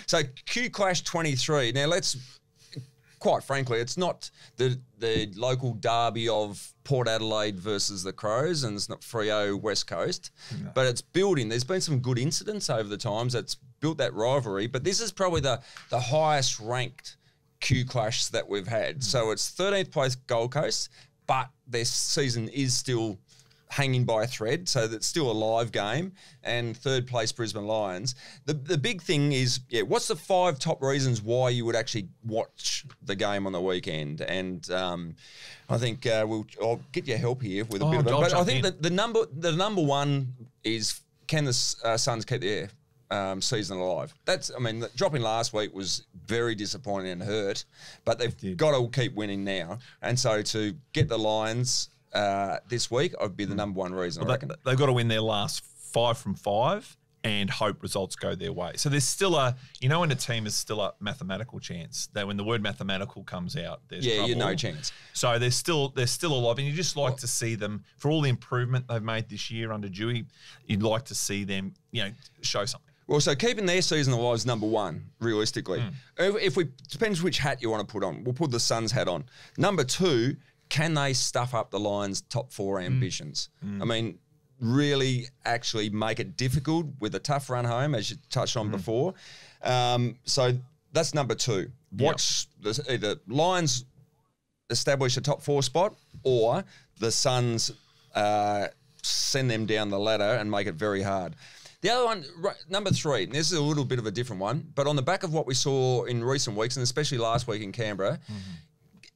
So Q Clash 23. Now quite frankly, it's not the local derby of Port Adelaide versus the Crows, and it's not Freo West Coast, but it's building. There's been some good incidents over the times that's built that rivalry, but this is probably the highest ranked Q Clash that we've had. So it's 13th place Gold Coast, but their season is still hanging by a thread, so that's still a live game, and 3rd place Brisbane Lions. The big thing is, what's the 5 top reasons why you would actually watch the game on the weekend? And I think I'll get your help here with a bit of it. But I think that the number one is, can the Suns keep their season alive? Dropping last week was very disappointing and hurt, but they've got to keep winning now. And so to get the Lions this week, would be the number one reason. I reckon they've got to win their last 5 from 5 and hope results go their way. So there's still when a team is still a mathematical chance, that when the word mathematical comes out, there's trouble. No chance. So they're still alive, and you just like to see them, for all the improvement they've made this year under Dewey, you'd like to see them, show something. Well, so keeping their season alive is number one, realistically. Depends which hat you want to put on. We'll put the Suns hat on. Number 2, can they stuff up the Lions' top 4 ambitions? Really actually make it difficult with a tough run home, as you touched on before. So that's number 2. Watch either Lions establish a top 4 spot, or the Suns send them down the ladder and make it very hard. The other one, number 3, and this is a little bit of a different one, but on the back of what we saw in recent weeks, and especially last week in Canberra,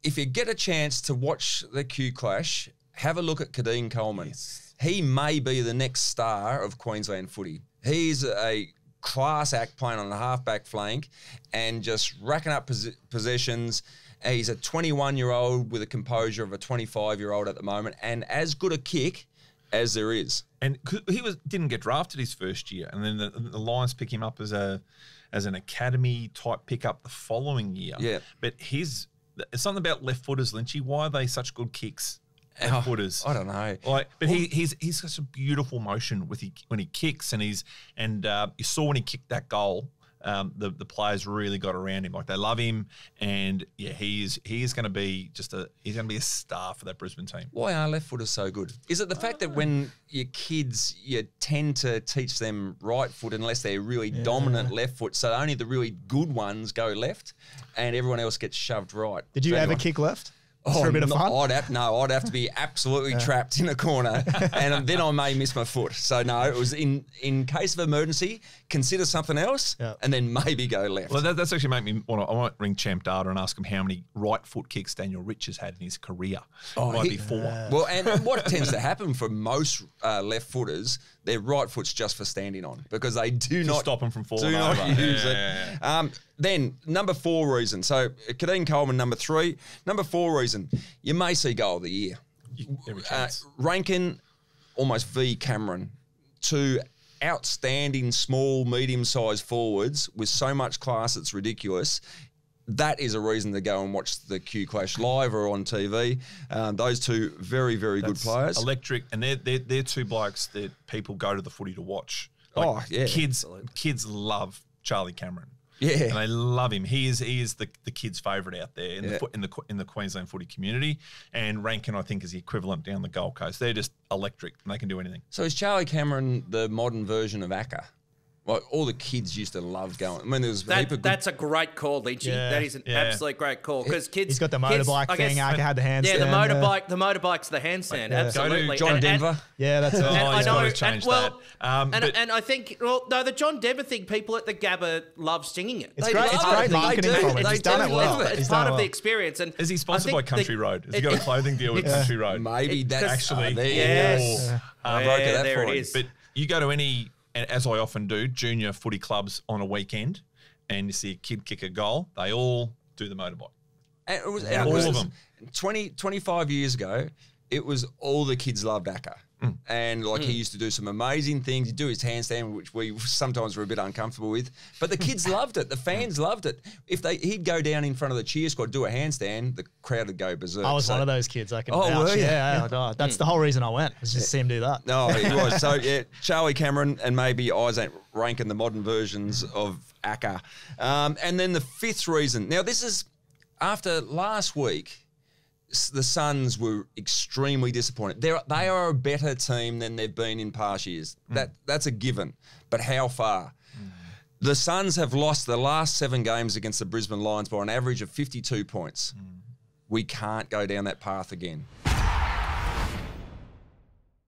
if you get a chance to watch the Q Clash, have a look at Kadeem Coleman. Yes. He may be the next star of Queensland footy. He's a class act playing on the halfback flank and just racking up possessions. He's a 21-year-old with a composure of a 25-year-old at the moment, and as good a kick as there is. And he didn't get drafted his first year, and then the Lions pick him up as an academy type pickup the following year. Yeah, but it's something about left footers, Lynchy. Why are they such good kicks? Left footers. I don't know. But he's such a beautiful motion when he kicks, and you saw when he kicked that goal. The players really got around him, like they love him, and he is going to be he's going to be a star for that Brisbane team. Why are left footers so good? Is it the fact that when your kids, you tend to teach them right foot unless they're really dominant left foot, so only the really good ones go left, and everyone else gets shoved right? Did you ever kick left? For a bit of fun? I'd have to be absolutely trapped in a corner, and then I may miss my foot. So no, it was in case of emergency, consider something else, and then maybe go left. Well, that's actually made me want to. I might ring Champ Data and ask him how many right foot kicks Daniel Rich has had in his career. It might be 4. Well, and what tends to happen for most left footers, their right foot's just for standing on, because they do not stop them from falling do over. Not use it. Then number 4 reason. So Kadeem Coleman, number 3. Number 4 reason, you may see goal of the year. Every chance. Rankin, almost v Cameron, 2 outstanding small, medium-sized forwards with so much class it's ridiculous. That is a reason to go and watch the Q Clash live or on TV. Those 2 very, very good players. Electric, and they're 2 blokes that people go to the footy to watch. Kids love Charlie Cameron. Yeah, and they love him. He is the kids' favourite out there in the Queensland footy community. And Rankin, I think, is the equivalent down the Gold Coast. They're just electric and they can do anything. So is Charlie Cameron the modern version of Acker? Like all the kids used to love going. I mean, that's a great call, Lynchy. Yeah, that is an absolute great call, because kids. He's got the motorbike thing. Acker had the handstand. Yeah, the motorbike's the handstand. Absolutely. Go to John Denver. That's it. I know. That. And I think the John Denver thing, people at the Gabba love singing it. It's great marketing from it. He's done it well. It's part of the experience. And is he sponsored by Country Road? Has he got a clothing deal with Country Road? Maybe that's actually. Yes. There it is. But you go to any. And as I often do, junior footy clubs on a weekend, and you see a kid kick a goal, they all do the motorbike. And it was all of them. 25 years ago, it was all the kids loved Acker. And like he used to do some amazing things. He'd do his handstand, which we sometimes were a bit uncomfortable with. But the kids loved it. The fans loved it. He'd go down in front of the cheer squad, do a handstand, the crowd would go berserk. I was one of those kids. I can Oh, vouch. were you? Yeah. That's the whole reason I went. Was just to see him do that. No, he was. So, yeah, Charlie Cameron and maybe Isaac Rankin, the modern versions of Acker. And then the fifth reason. Now, this is after last week. The Suns were extremely disappointed. They are a better team than they've been in past years. That's a given. But how far? The Suns have lost the last 7 games against the Brisbane Lions by an average of 52 points. We can't go down that path again.